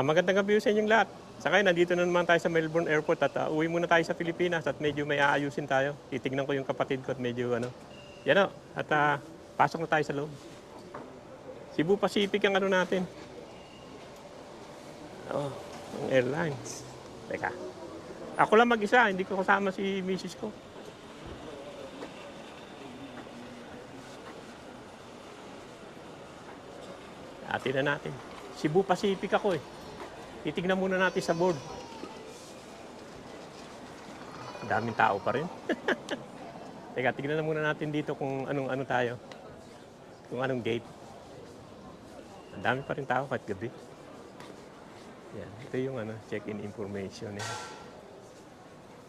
Magandang gabi sa inyong lahat. Saka nandito na naman tayo sa Melbourne Airport at uwi muna tayo sa Pilipinas at medyo may aayusin tayo. Titignan ko yung kapatid ko at medyo ano. Yan o. At pasok na tayo sa loob. Cebu Pacific ang ano natin. Oh, ang airlines. Teka. Ako lang mag-isa, hindi ko kasama si misis ko. Atin na natin. Cebu Pacific ako eh. Titignan muna natin sa board. Ang daming tao pa rin. Teka, tignan na muna natin dito kung anong tayo. Kung anong gate. Ang dami pa rin tao kahit gabi. Yan, ito yung check-in information.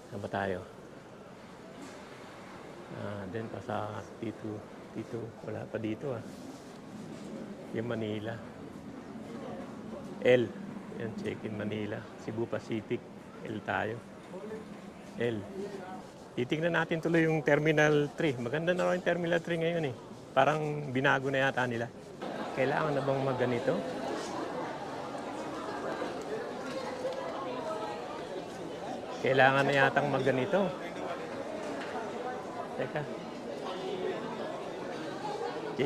Saan ba tayo? Then pa sa dito, wala pa dito Yung Manila. L. Yan, check-in Manila. Cebu Pacific. L tayo. L. Titignan natin tuloy yung Terminal 3. Maganda na rin yung Terminal 3 ngayon eh. Parang binago na yata nila. Kailangan na bang magganito? Kailangan na yatang magganito. Teka.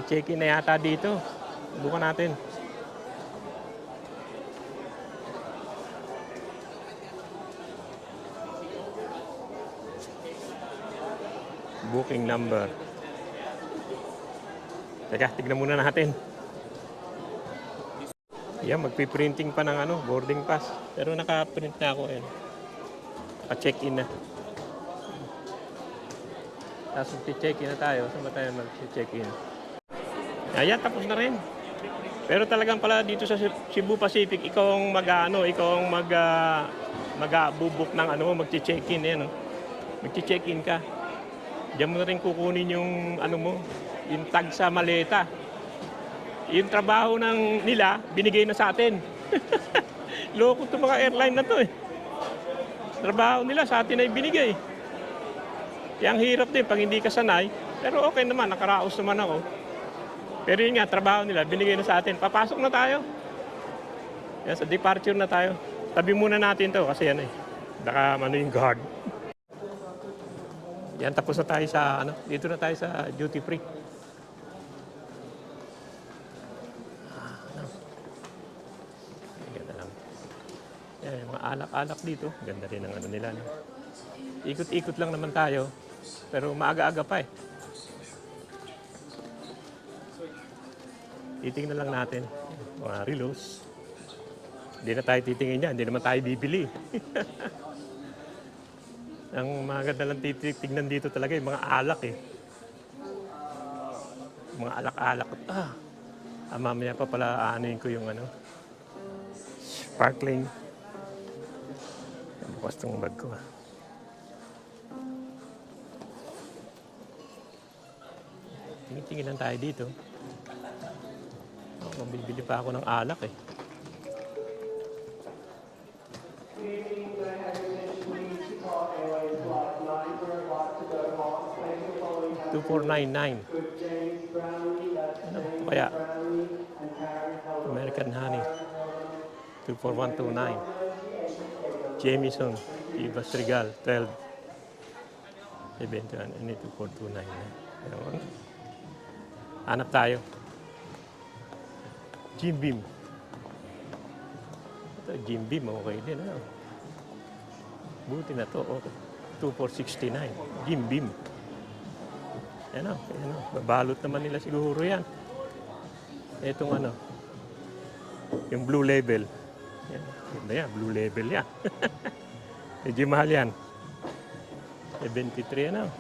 Check-in na yata dito. Bukan natin. Booking number. Teka, tignan muna natin. Yan, magpiprinting pa ng boarding pass. Pero naka-print na ako yan. Naka-check-in na. Tapos mag-check-in na tayo. Saan ba tayo mag-check-in? Ayan, tapos na rin. Pero talagang pala dito sa Cebu Pacific, ikaw ang mag-book ng mag-check-in. Mag-check-in ka. Diyan mo na rin kukunin yung yung tag sa maleta. Yung trabaho nila, binigay na sa atin. Loko itong mga airline na to eh. Trabaho nila sa atin ay binigay. Kaya ang hirap din pag hindi ka sanay. Pero okay naman, nakaraos naman ako. Pero yun nga, trabaho nila, binigay na sa atin. Papasok na tayo. Yan, sa departure na tayo. Tabi muna natin to kasi baka yung guard. Yan, tapos na tayo sa, dito na tayo sa duty free. Ganda lang. Yan, mga alak-alak dito. Ganda rin ang nila. Ikot-ikot lang naman tayo. Pero maaga-aga pa eh. Titingnan lang natin. Mga relos. Hindi na tayo titingin yan. Hindi naman tayo bibili. Ang maganda lang titignan dito talaga yung mga alak eh. Mga alak-alak. Mamaya pa pala aanuin ko yung sparkling. Bukas tong bag ko Tingin lang tayo dito. Mabibili pa ako ng alak eh. $2499. Kaya American Honey 24129. Jameson Chivas Regal 12. 71. Ini 2429. Hanap tayo. Jim Beam. Ito, Jim Beam, okay din. Buti na to. Okay. 2469. Jim Beam. Ayan babalot naman nila siguro yan. Itong yung blue label. Yan, blue label yan. Medyo mahal yan. 73 Ayan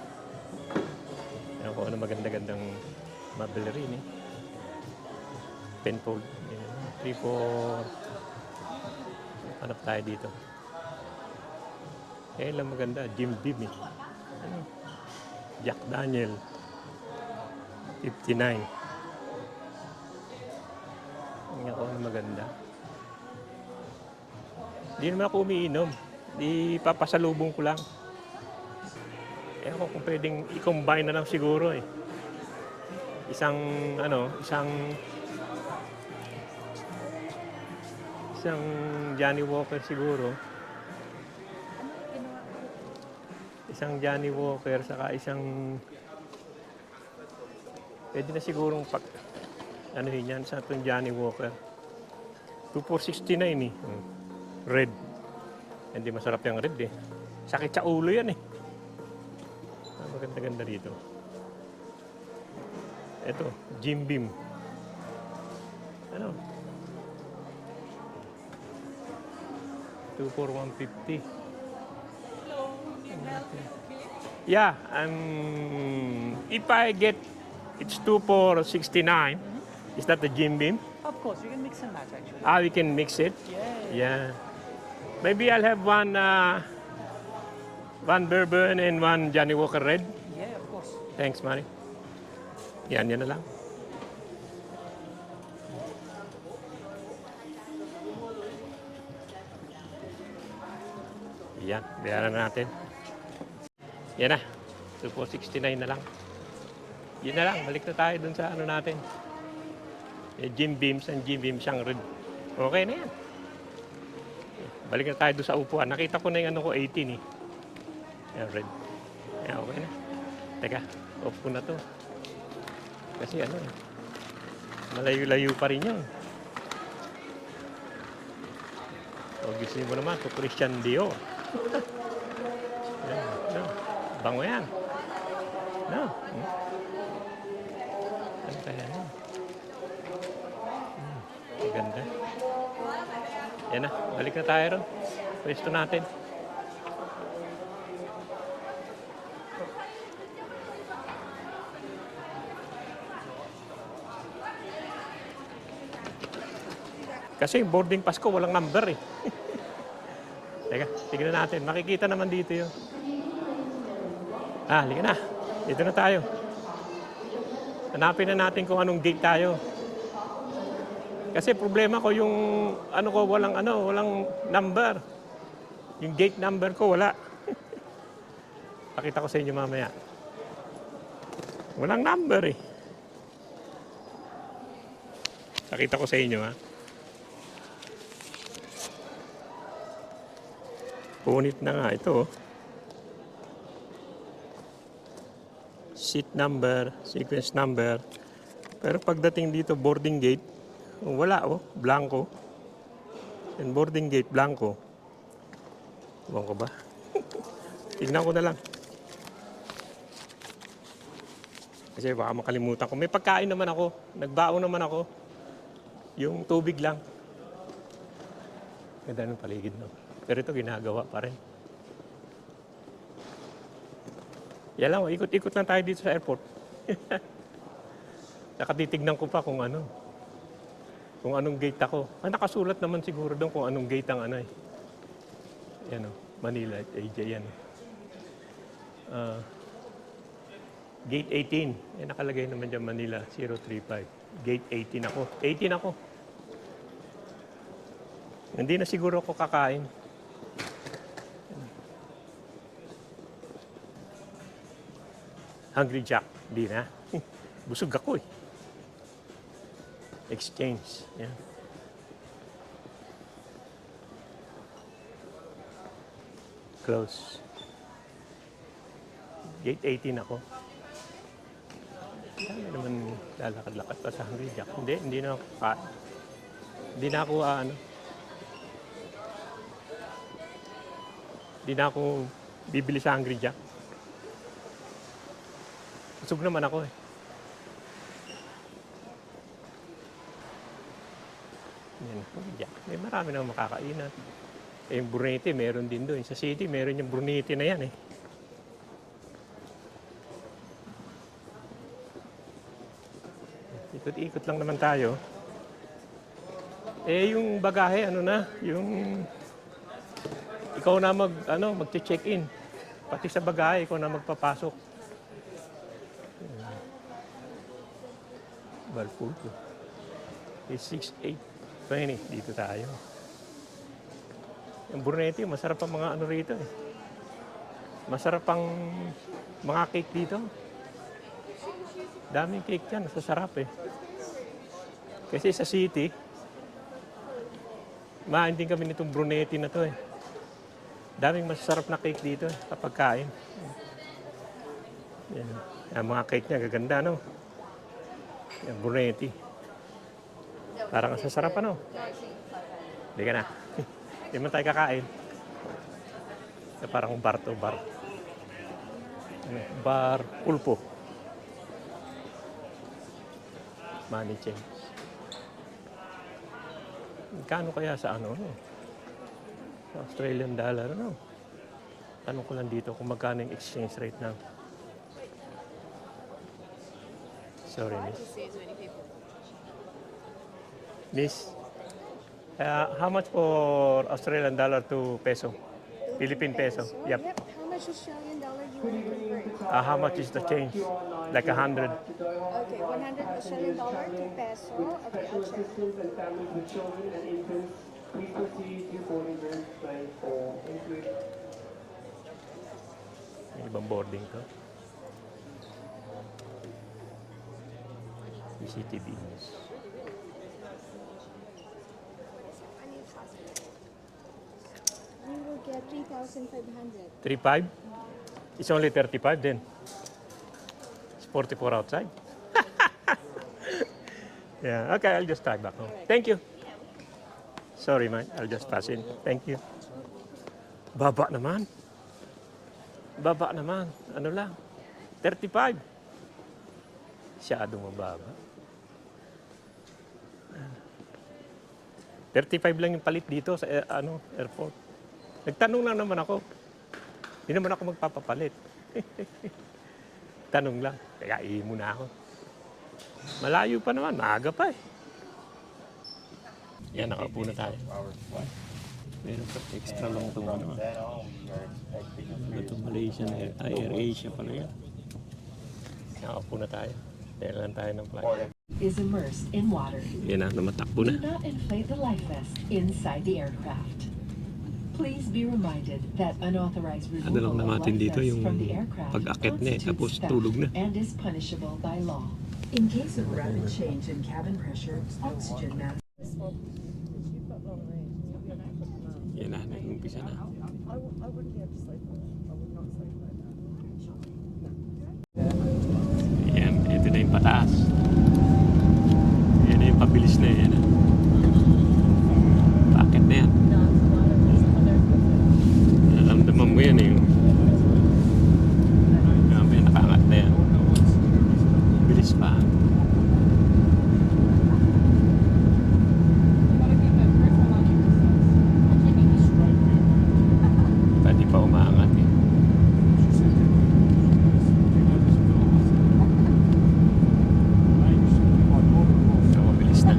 ko maganda-gandang mabili rin eh. Penfold. 3-4. Hanap tayo dito. Lang maganda. Jim Beam eh. Jack Daniel 59. Yan ko maganda. Hindi naman ako umiinom. Di papasalubong ko lang. Ewan ko kung pwedeng i-combine na lang siguro eh. Isang Isang Johnny Walker siguro. Isang Johnny Walker, saka isang... Pwede na sigurong pag... Ano yun yan, sa itong Johnny Walker. 2469 eh. Red. Hindi masarap yung red eh. Sakit sa ulo yan eh. Maganda-ganda dito. Ito, Jim Beam. Ano? 24150. Yeah, if I get it's 2469, is that the Jim Beam? Of course, you can mix and match actually. Ah, we can mix it. Yeah. Maybe I'll have one bourbon and one Johnny Walker Red. Yeah, of course. Thanks, Manny. Yan na lang. Yan, bayaran na natin. Yan na, 2469 na lang. Yan na lang, balik na tayo dun sa ano natin. Jim Beams and Jim Beams siyang red. Okay na yan. Balik na tayo dun sa upuan. Nakita ko na yung ano ko, 18 eh. Yan, red. Yan, okay na. Teka, off ko na to. Kasi ano eh, malayo-layo pa rin yun. O, gising mo naman, to Christian Dior. Yan, no. Bango yan. No. Ano kaya yan? Ganda. Yan na, balik na tayo ron. Pwesto natin. Kasi yung boarding pass ko walang number eh. Teka, tignan natin. Makikita naman dito yun. Ah, halika na. Dito na tayo. Hanapin na natin kung anong gate tayo. Kasi problema ko yung ano ko walang number. Yung gate number ko wala. Pakita ko sa inyo mamaya. Walang number eh. Pakita ko sa inyo ha. Punit na nga ito. Seat number, sequence number. Pero pagdating dito boarding gate, wala oh, blanco. And boarding gate, blanco. Ewan ko ba? Tignan ko na lang. Kasi baka makalimutan ko. May pagkain naman ako. Nagbaon naman ako. Yung tubig lang. Ganda ng paligid no. Pero ito ginagawa pa rin. Yan lang, ikot-ikot lang tayo dito sa airport. Nakatitignan ko pa kung ano. Kung anong gate ako. Nakasulat naman siguro doon kung anong gate ang ano eh. Yan o, Manila, AJ yan. Gate 18. Yan nakalagay naman dyan Manila, 035. Gate 18 ako. 18 ako. Hindi na siguro ako kakain. Hungry Jack, di na. Busog ako eh. Exchange. Yan. Close. Gate 18 ako. Saan naman lalakad-lakad pa sa Hungry Jack? Hindi na ako hindi na ako hindi na ako bibili sa Hungry Jack. Busog naman ako eh. Yan, Jack. May marami nang makakainan. Eh, yung Brunete, meron din doon. Sa city, meron yung Brunete na yan eh. Ikot-ikot lang naman tayo. Eh, yung bagahe, yung... Ikaw na mag-check-in. Pati sa bagahe, ikaw na magpapasok. Balpulpo. It's 6820. Dito tayo. Yung Brunete, masarap ang mga rito eh. Masarap ang mga cake dito. Daming cake yan. Masasarap eh. Kasi sa city, Main din kami nitong Brunetti na to eh. Daming masarap na cake dito kapag kain. Yan. Ang mga cake niya gaganda, no? Yan, Brunetti. Parang ang sasarap, ano? Hindi ka na. Hindi man tayo kakain. Parang bar to bar. Bar pulpo. Money change. Kano kaya sa ano? No? Sa Australian dollar, ano? Tanong ko lang dito kung magkano yung exchange rate ng... Sorry, miss. How much for Australian dollar to peso? Philippine peso. Yep. How much Australian dollar do you want to convert? How much is the change? Like 100. Okay, 100 Australian dollar to peso. Okay, I'll check. Assistance and families with children and infants, please proceed to boarding room 94. Thank you. May ibang boarding to. CCTV News. You will get 3,500. 35? It's only 35 then. It's 44 outside. Yeah, okay, I'll just drive back home. Thank you. Sorry, man. I'll just pass in. Thank you. Baba naman. Baba naman. Ano lang? 35. Masyadong mababa. 35 lang yung palit dito sa airport. Nagtanong lang naman ako. Hindi naman ako magpapapalit. Tanong lang. Kaya iimo na ako. Malayo pa naman. Maaga pa eh. Yan, nakaupo na tayo. Meron pa extra lang itong ano. Ito Malaysian Air Asia pala yan. Nakaupo na tayo. Dahil lang tayo ng flight. Is immersed in water. Yan na, namatakbo Do na. not inflate the life vest inside the aircraft. Please be reminded that unauthorized Ano lang removal of natin life dito vests yung from the aircraft pag-akit na eh, tapos constitutes tulog na. theft and is punishable by law. In case of rapid change in cabin pressure, oxygen mask. Yan na, nag-umpisa na. Yan, ito na yung pataas. Yan na yung pabilis na yan. Bakit na yan? Naramdaman mo yan eh. May nakaangat na yan. Bilis pa. Pwede pa umaangat eh. So, mabilis na.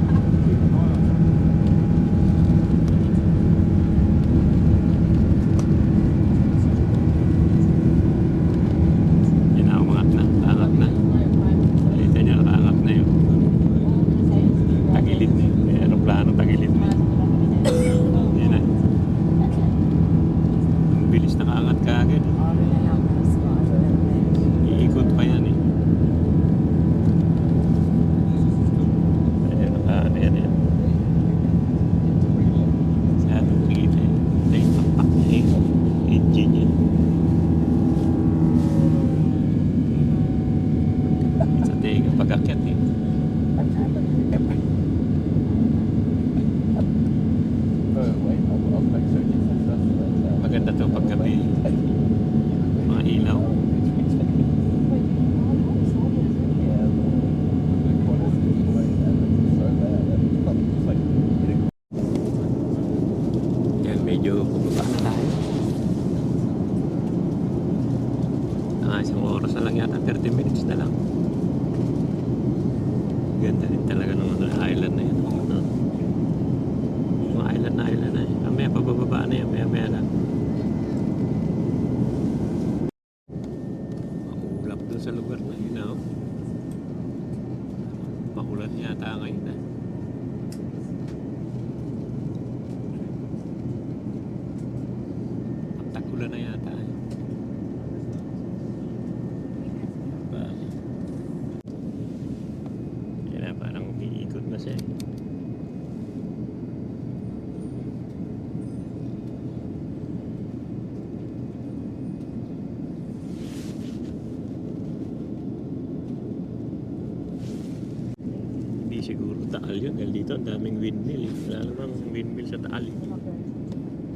Taal yun. Dahil dito ang daming windmill. Wala namang windmill sa Taal.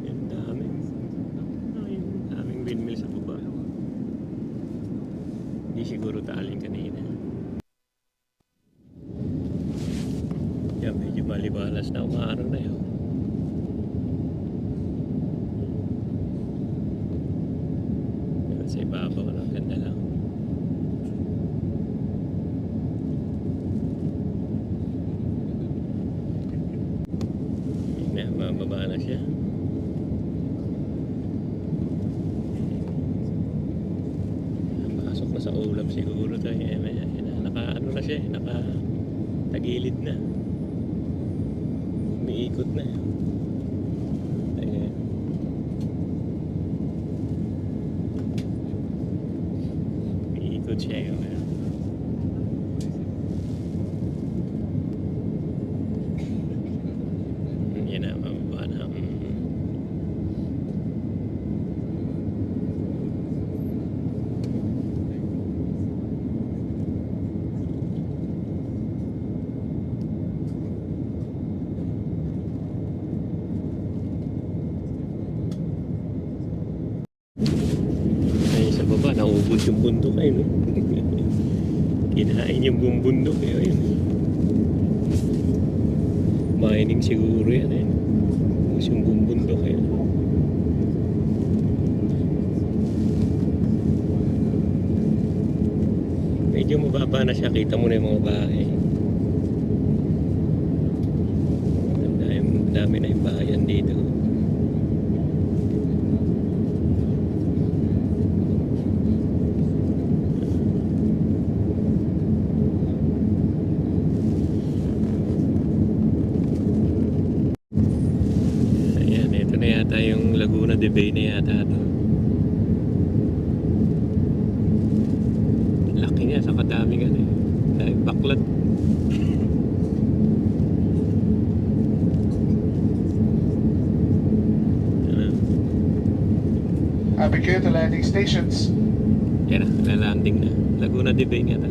Yan, daming. Ay, daming windmill sa baba. Hindi siguro Taal yung kanina. Yan, medyo malibalas na umaaraw na yun. Yan, sa ibabaw lang. Ganda lang. Mababa na siya. Pasok na sa ulap siguro tayo. Naka ano na siya, naka tagilid na. Umiikot na. Ayan. Umiikot siya yun. Yan na, mababa na. Ay, sa baba, naubos yung bundok ay, no? Kinain yung buong bundok eh, ayun. Mining siguro yan eh. Ubus yung buong bundok eh. Medyo mababa na siya, kita mo na yung mga bahay. Dami na yung bahayan dito. Ayan, ito na yata yung Laguna de Bay na yata ito. Laki niya sa kadaming ano eh. Dahil baklat. Abigate the landing stations. Yan na, lalanding na. Laguna de Bay nga ito.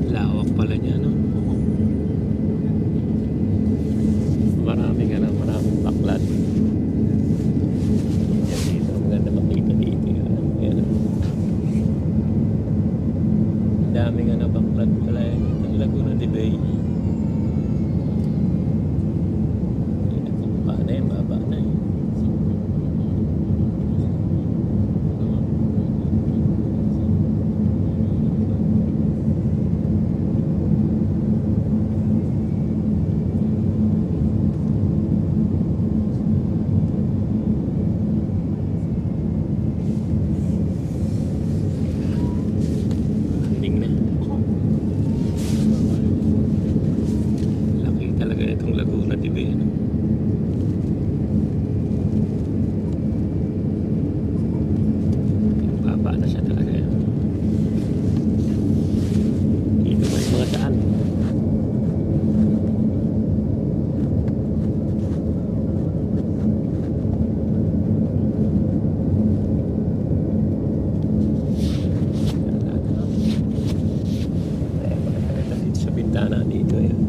Lawak pala niya, no? Maraming baklat. Yan dito, maganda makita dito. Yan. Daming baklat pala yung Laguna de Bay. Baba na eh. Landing na. Laki talaga itong Laguna de Bay, ano? Baba na siya talaga. Dito ba yung mga daan? Dito sa bintana dito yan.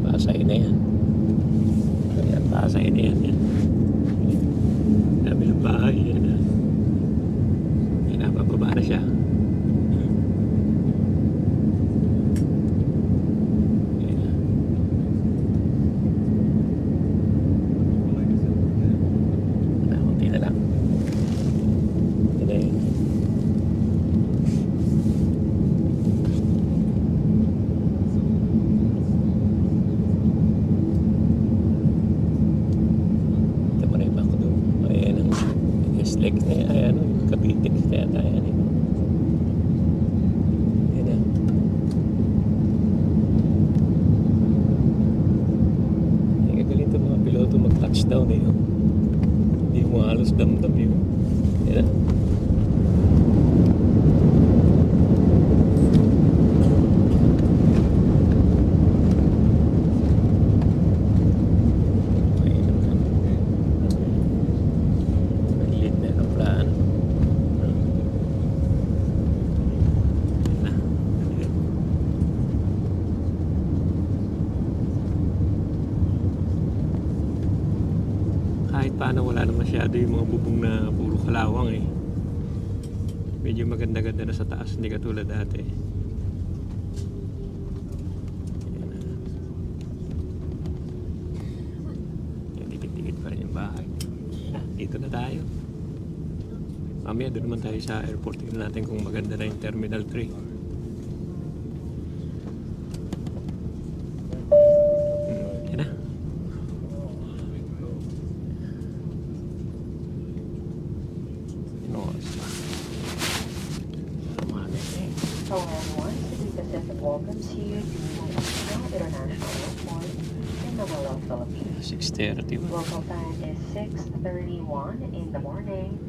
Pasay na yan. Ayan, pasay na yan. Dami ng bahay. Yan na. Yan na, bababa na siya. Yan na. Kunti na lang. Yan na yun. Like na yan, ayan, Kapitik kaya tayo yan eh. Yan yan. Yung gagalito mga piloto mag-touchdown eh. Hindi mo halos damdam yun. Yan na. paano wala na masyado yung mga bubong na puro kalawang eh. Medyo maganda-ganda na sa taas, hindi katulad dati. Ayan na. Yan, dikit-dikit pa rin yung bahay. Dito na tayo. Mamaya doon naman tayo sa airport. Tingnan natin kung maganda na yung Terminal 3. Yan na. Hello everyone, Cebu Pacific welcomes you to National International Airport in Manila, Philippines. 6:30. Local time is 6:31 in the morning.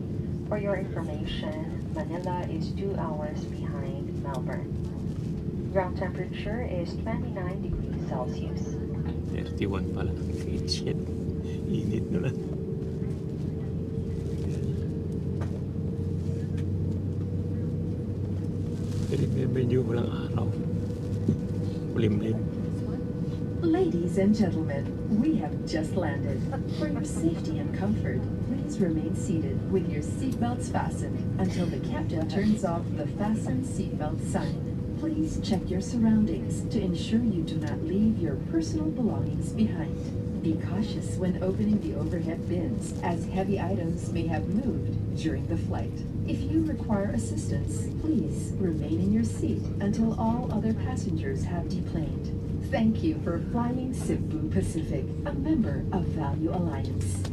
For your information, Manila is 2 hours behind Melbourne. Ground temperature is 29 degrees Celsius. 31 pala. Shit. Init na lang. Medyo walang araw. Kulimlim. Ladies and gentlemen, we have just landed. For your safety and comfort, please remain seated with your seatbelts fastened until the captain turns off the fasten seatbelt sign. Please check your surroundings to ensure you do not leave your personal belongings behind. Be cautious when opening the overhead bins, as heavy items may have moved during the flight. If you require assistance, please remain in your seat until all other passengers have deplaned. Thank you for flying Cebu Pacific, a member of Value Alliance.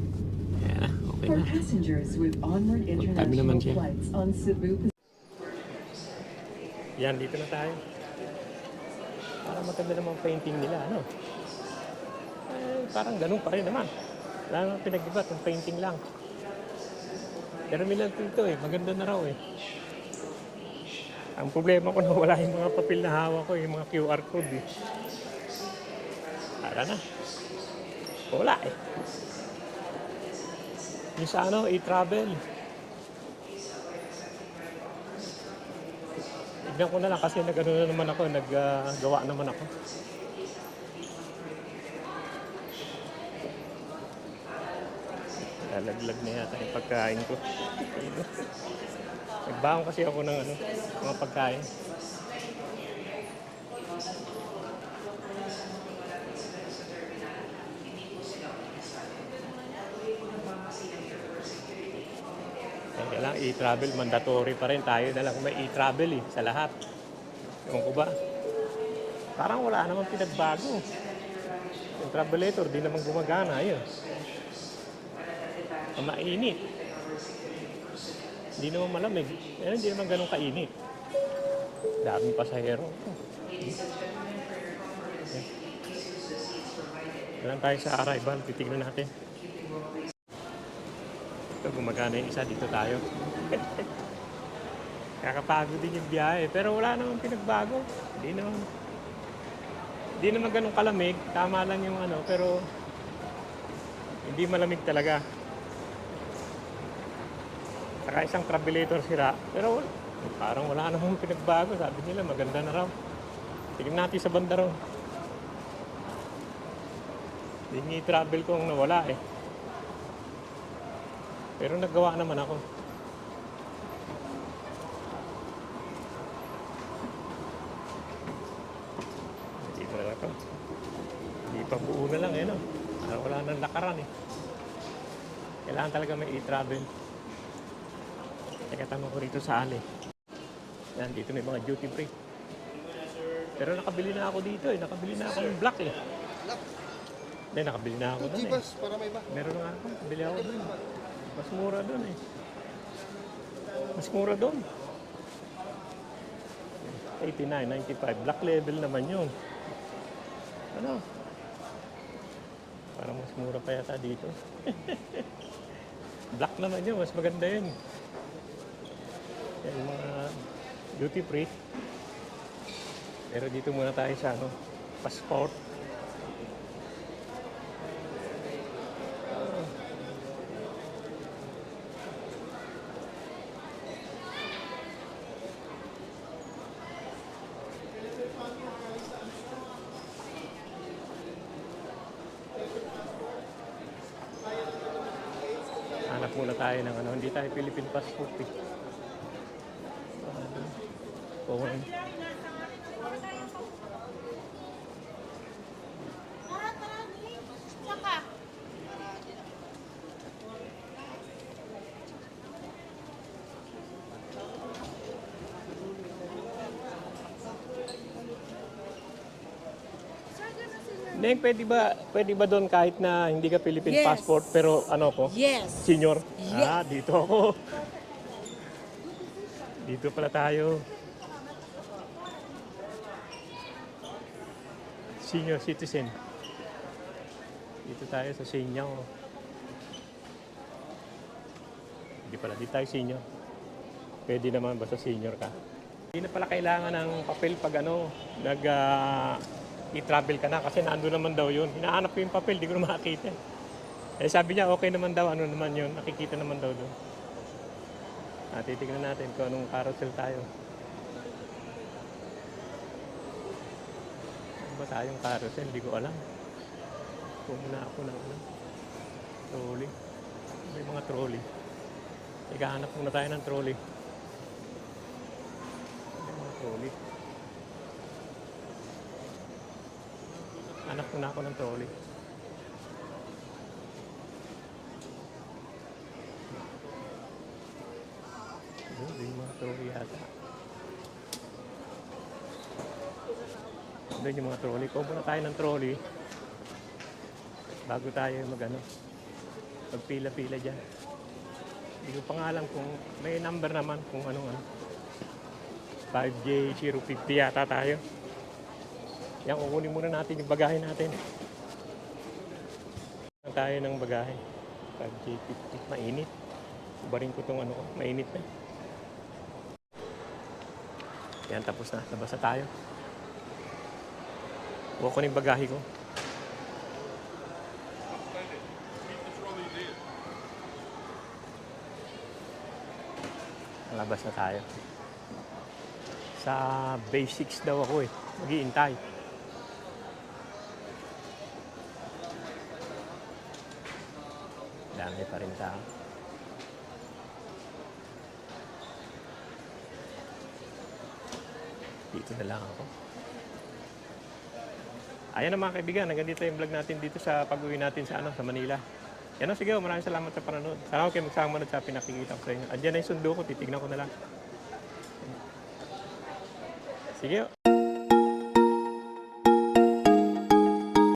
Ayan na. Okay For na. passengers with onward naman international siya. flights on Cebu Pacific. Yan, dito na tayo. Parang maganda naman painting nila, ano? Parang ganun pa rin naman. Wala naman pinag-iba, itong painting lang. Terminal 2 ito eh, maganda na raw eh. Ang problema ko na wala yung mga papel na hawak ko, yung mga QR code eh. Para na. Wala eh. Yung sa ano, e-travel. Tignan ko na lang kasi nag-ano na naman ako, naggawa naman ako. Lalaglag na yata yung pagkain ko. Nagbaon kasi ako ng ano, mga pagkain. Kaya lang, e-travel, mandatory pa rin tayo na lang may e-travel eh, sa lahat. Ewan ko ba? Parang wala namang pinagbago. Yung travelator, di naman gumagana, yun. Mainit. Hindi naman malamig. Eh, hindi naman ganun kainit. Daming pasahero. Alam tayo sa arrival. Titignan natin. Ito, gumagana yung isa. Dito tayo. Kakapagod din yung biyahe. Pero wala namang pinagbago. Hindi naman ganun kalamig. Tama lang yung ano. Pero hindi malamig talaga. Saka isang travelator sila, pero parang wala namang pinagbago. Sabi nila maganda na raw. Tignan natin sa banda raw. Hindi travel kong nawala eh. Pero naggawa naman ako. Dito na ako. Hindi pa buo na lang eh no. Parang wala nang lakaran eh. Kailangan talaga may e-travel. Teka, tanong ko rito sa Ali. Yan, dito may mga duty free. Pero nakabili na ako dito eh. Nakabili na ako ng black eh. Black? Hindi, nakabili na ako doon eh. Gibas, para may ba? Meron na nga ako. Nakabili ako doon. Mas mura doon eh. Mas mura doon. 89, 95. Black level naman yun. Ano? Parang mas mura pa yata dito. Black naman yun. Mas maganda yun. Yan, yung mga duty free. Pero dito muna tayo sa ano, passport. muna tayo ng ano, hindi tayo Philippine passport eh. Phone. Neng, pwede ba doon kahit na hindi ka Philippine Yes. passport pero ano ko? Yes. Senior? Yes. Ah, dito ako. Dito pala tayo. Senior citizen. Dito tayo sa senior. Hindi pala, di tayo senior. Pwede naman basta senior ka. Hindi na pala kailangan ng papel pag ano, i-travel ka na kasi nando naman daw yun. Hinahanap ko yung papel, di ko na makakita. Eh sabi niya, okay naman daw, ano naman yun, nakikita naman daw doon. Titignan natin kung anong carousel tayo. Ano ba tayong carousel? Hindi ko alam. Pumuna ako ng ano. Trolley. May mga trolley. Ikahanap muna tayo ng trolley. May mga trolley. Hanap muna ako ng trolley. Doon yung mga trolley yata. Doon yung mga trolley. Kung muna tayo ng trolley, bago tayo magpila-pila dyan. Hindi ko pa nga alam kung may number naman kung anong 5J050 yata tayo. Yan, kukunin muna natin yung bagahe natin. Tayo ng bagahe. 5J50. Mainit. Ubarin ko itong ano ko. Mainit na. Yan, tapos na. Labas na tayo. Kuha ko na yung bagahe ko. Labas na tayo. Sa basics daw ako eh. Mag-iintay. Dami pa rin tao. Dito na lang ako. Ayan na mga kaibigan, hanggang dito yung vlog natin dito sa pag-uwi natin sa Manila. Yan o, sige, maraming salamat sa panonood. Sana kayo magsama sa pinakikita ko sa inyo. Andiyan na yung sundo ko, titignan ko na lang. Sige.